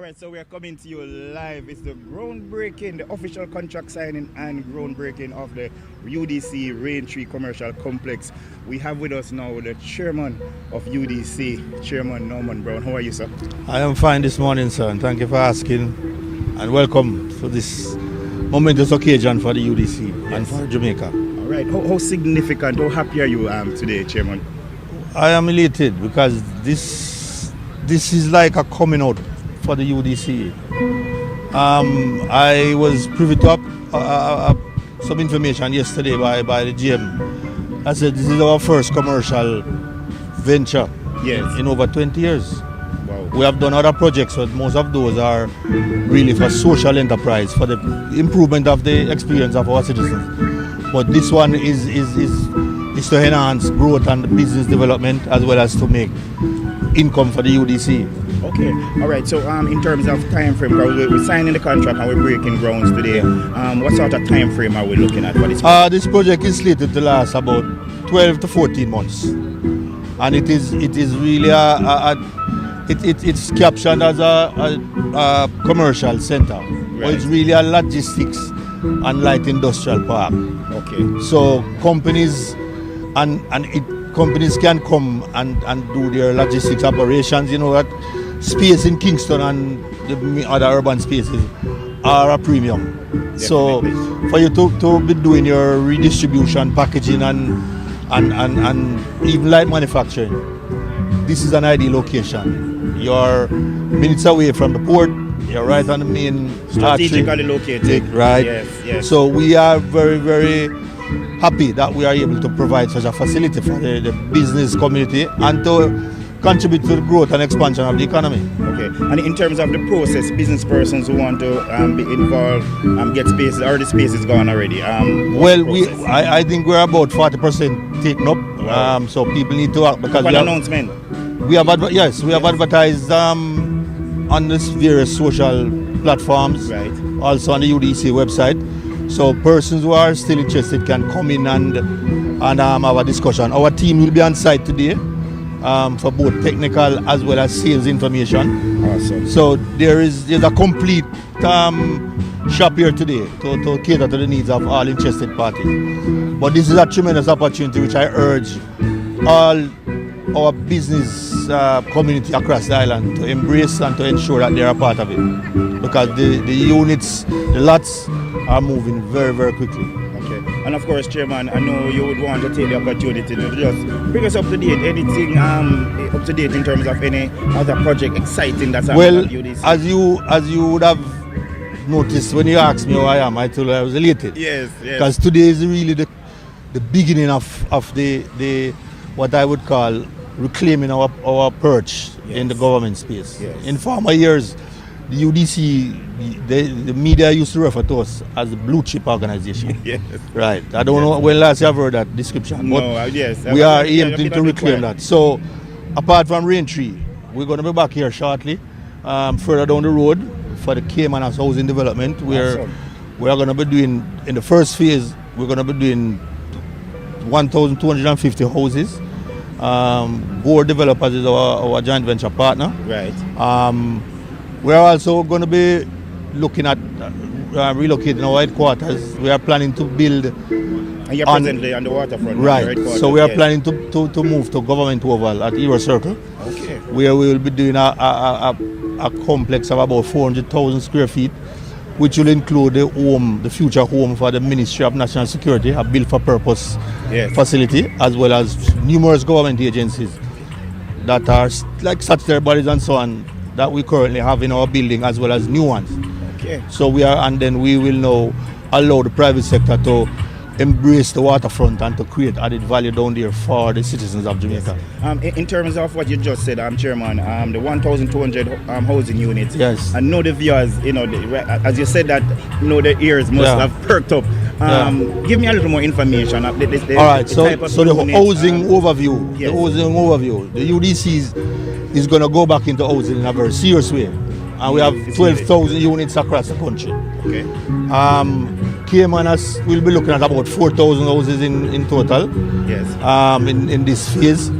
Alright, so we are coming to you live. It's the groundbreaking, the official contract signing and groundbreaking of the UDC Raintree Commercial Complex. We have with us now the chairman of UDC, Chairman Norman Brown. How are you, sir? I am fine this morning, sir, and thank you for asking. And welcome to this momentous occasion for the UDC and for Jamaica. Alright, how significant, how happy are you today, Chairman? I am elated because this is like a coming out for the UDC. I was privy to some information yesterday by the GM. I said this is our first commercial venture in over 20 years. Wow. We have done other projects, but most of those are really for social enterprise, for the improvement of the experience of our citizens. But this one is to enhance growth and business development as well as to make income for the UDC. Okay, all right. So in terms of time frame, we're signing the contract and we're breaking grounds today. What sort of time frame are we looking at for this project? This project is slated to last about 12 to 14 months, and it is really it's captioned as a commercial center. Right. But it's really a logistics and light industrial park. Okay. So companies companies can come and do their logistics operations. You know that space in Kingston and the other urban spaces are a premium. Definitely. So for you to be doing your redistribution, packaging and even light manufacturing, this is an ideal location. You're minutes away from the port. You're right on the main strategically located. Right. Yes. So we are very, very happy that we are able to provide such a facility for the business community and to contribute to the growth and expansion of the economy. Okay. And in terms of the process, business persons who want to be involved, get spaces, or the space is gone already. I think we're about 40% taken up. Wow. So people need to act because announcement. We have advertised on this various social platforms, right. Also on the UDC website. So persons who are still interested can come in and have a discussion. Our team will be on site today for both technical as well as sales information. Awesome. So there's a complete shop here today to cater to the needs of all interested parties. But this is a tremendous opportunity which I urge all our business community across the island to embrace and to ensure that they are part of it, because the units, the lots are moving very, very quickly. Okay. And of course, Chairman, I know you would want to take the opportunity to just bring us up to date. Anything up to date in terms of any other project exciting that's happening at UDC? As you would have noticed when you asked me how I am, I told you I was elated. Yes. Because today is really the beginning of the what I would call reclaiming our perch in the government space. Yes. In former years, the UDC, the media used to refer to us as a blue chip organization. Yes. Right. I don't know when last you have heard that description. No, yes. We are aiming to reclaim that. So, apart from Raintree, we're going to be back here shortly, further down the road for the Cayman housing development, where we are going to be doing, in the first phase, we're going to be doing 1,250 houses. Board Developers is our joint venture partner. Right. We're also going to be looking at relocating our headquarters. We are planning to build. And you're presently on the waterfront. Right. So we are planning to move to Government Oval at Hero Circle. Okay. Where we will be doing a complex of about 400,000 square feet, which will include the future home for the Ministry of National Security, a built-for-purpose facility, as well as numerous government agencies that are like statutory bodies and so on that we currently have in our building, as well as new ones. Okay. So we will now allow the private sector to embrace the waterfront and to create added value down there for the citizens of Jamaica. In terms of what you just said, Chairman, the 1,200 housing units. Yes. I know the viewers, as you said that, the ears must have perked up. Give me a little more information. All right. So the housing overview. Yes. The housing overview. The UDC is going to go back into housing in a very serious way, and we have 12,000 units across the country. Okay. Cayman will be looking at about 4,000 houses in total. Yes. In this phase.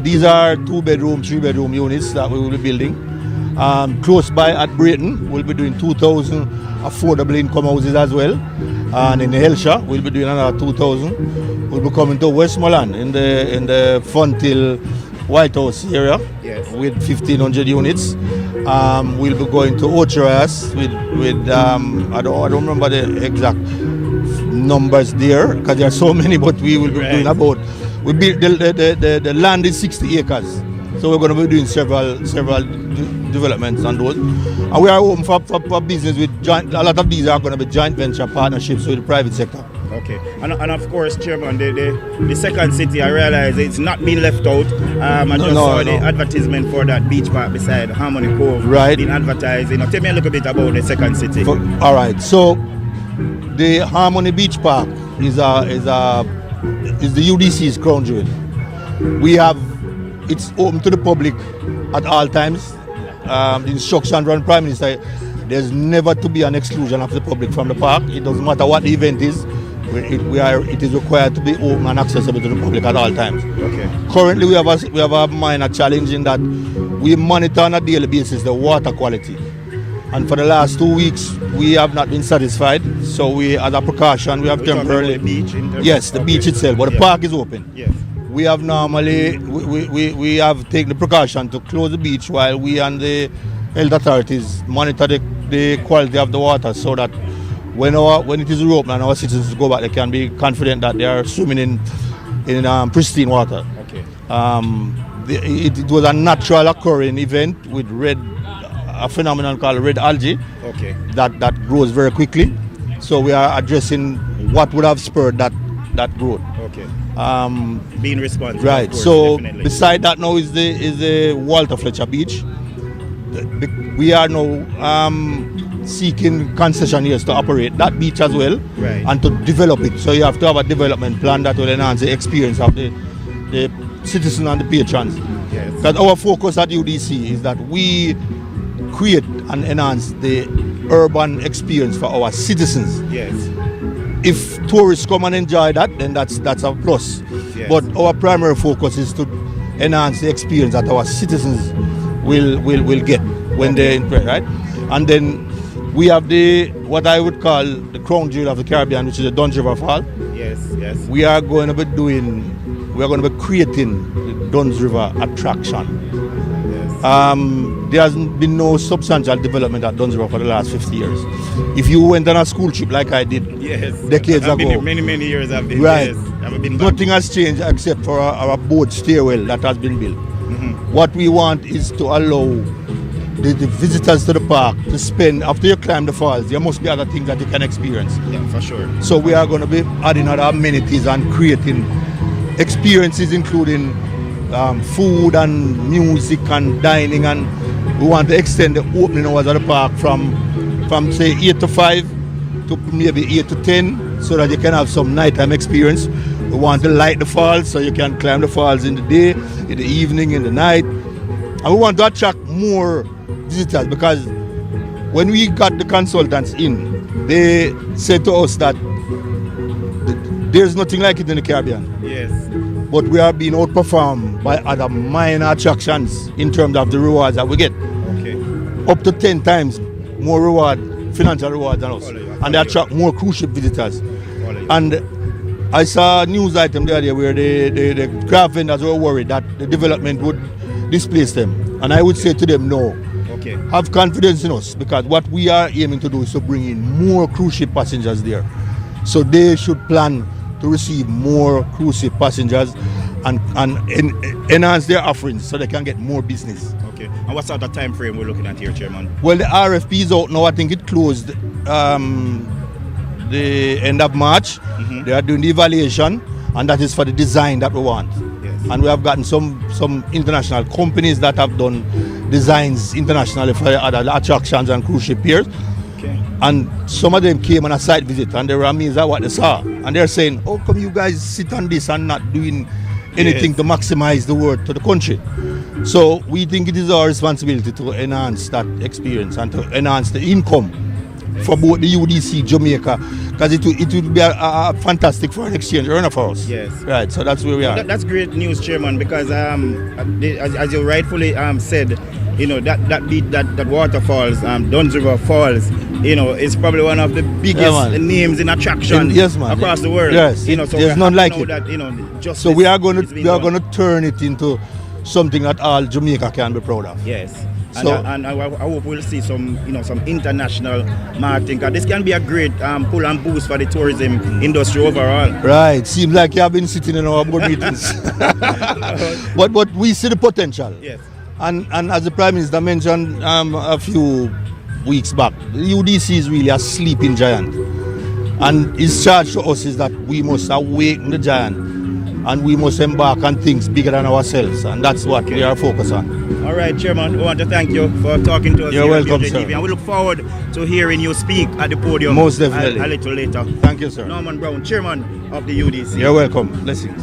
These are 2-bedroom, 3-bedroom units that we will be building. Close by at Brayton, we'll be doing 2,000 affordable income houses as well. And in Helsha, we'll be doing another 2,000. We'll be coming to Westmoreland in the Fontill White House area with 1,500 units. We'll be going to Ochoas with I don't remember the exact numbers there because there are so many, but we will be doing about. We built the land is 60 acres, so we're going to be doing several developments on those. And we are open for business with joint. A lot of these are going to be joint venture partnerships with the private sector. Okay, and of course, Chairman, the second city, I realize it's not been left out. I just saw the advertisement for that beach park beside Harmony Cove. Right. Been advertised. Tell me a little bit about the second city. All right, so the Harmony Beach Park is the UDC's crown jewel. It's open to the public at all times. The instruction from Prime Minister, there's never to be an exclusion of the public from the park. It doesn't matter what the event is. It is required to be open and accessible to the public at all times. Okay. Currently, we have a minor challenge in that we monitor on a daily basis the water quality. And for the last 2 weeks, we have not been satisfied. So we, as a precaution, we have temporarily. The beach yes, the beach itself, but the park is open. Yes. We have normally we have taken the precaution to close the beach while we and the health authorities monitor the quality of the water, so that when it is reopened and our citizens go back, they can be confident that they are swimming in pristine water. Okay. It was a natural occurring event with a phenomenon called red algae. Okay. That grows very quickly. So we are addressing what would have spurred that growth. Okay. Being responsible. Right. Course, so definitely. beside that now is the Walter Fletcher Beach. We are now seeking concession years to operate that beach as well, right, and to develop it. So you have to have a development plan that will enhance the experience of the citizens and the patrons. Yes. Because our focus at UDC is that we create and enhance the urban experience for our citizens. Yes. If tourists come and enjoy that, then that's a plus. Yes. But our primary focus is to enhance the experience that our citizens will get when they're in Prague, right? And then we have what I would call the crown jewel of the Caribbean, which is the Duns River Fall. Yes, yes. We are going to be creating the Duns River attraction. Yes. There has been no substantial development at Duns River for the last 50 years. If you went on a school trip like I did decades I've ago, been many years I've been. right? Yes, I've been back. Nothing has changed except for our boat stairwell that has been built. Mm-hmm. What we want is to allow the visitors to the park to spend, after you climb the falls, there must be other things that you can experience. Yeah, for sure. So we are going to be adding other amenities and creating experiences, including food and music and dining, and we want to extend the opening hours of the park from say 8 to 5 to maybe 8 to 10, so that you can have some nighttime experience. We want to light the falls so you can climb the falls in the day, in the evening, in the night. And we want to attract more visitors, because when we got the consultants in, they said to us that there's nothing like it in the Caribbean. Yes. But we are being outperformed by other minor attractions in terms of the rewards that we get. Okay. Up to 10 times more financial rewards than us. And they attract more cruise ship visitors. And I saw a news item the other day where the craft vendors were worried that the development would displace them. And I would say to them, no. Okay. Have confidence in us, because what we are aiming to do is to bring in more cruise ship passengers there. So they should plan to receive more cruise ship passengers and enhance their offerings so they can get more business. Okay. And what sort of time frame we're looking at here, Chairman? Well, the RFP is out now. I think it closed the end of March. Mm-hmm. They are doing the evaluation, and that is for the design that we want. Yes. And we have gotten some international companies that have done designs internationally for other attractions and cruise ship piers. Okay. And some of them came on a site visit and they were amazed at what they saw. And they're saying, how come you guys sit on this and not doing anything to maximize the worth to the country? So we think it is our responsibility to enhance that experience and to enhance the income for both the UDC, Jamaica, because it would be a fantastic foreign exchange earner for us. Yes. Right, so that's where we are. That's great news, Chairman, because as you rightfully said, You know, that waterfalls, Duns River Falls, you know, is probably one of the biggest names in attraction across the world. Yes, you know, so there's none like it. That, you know, so we are going to turn it into something that all Jamaica can be proud of. Yes. So, and I hope we'll see some, you know, some international marketing. Cause this can be a great pull and boost for the tourism industry overall. Right. Seems like you have been sitting in our board meetings. but we see the potential. Yes. And as the Prime Minister mentioned a few weeks back, the UDC is really a sleeping giant. And his charge to us is that we must awaken the giant and we must embark on things bigger than ourselves. And that's what we are focused on. All right, Chairman, we want to thank you for talking to us. You're welcome, sir. And we look forward to hearing you speak at the podium. Most definitely. A little later. Thank you, sir. Norman Brown, Chairman of the UDC. You're welcome. Blessings.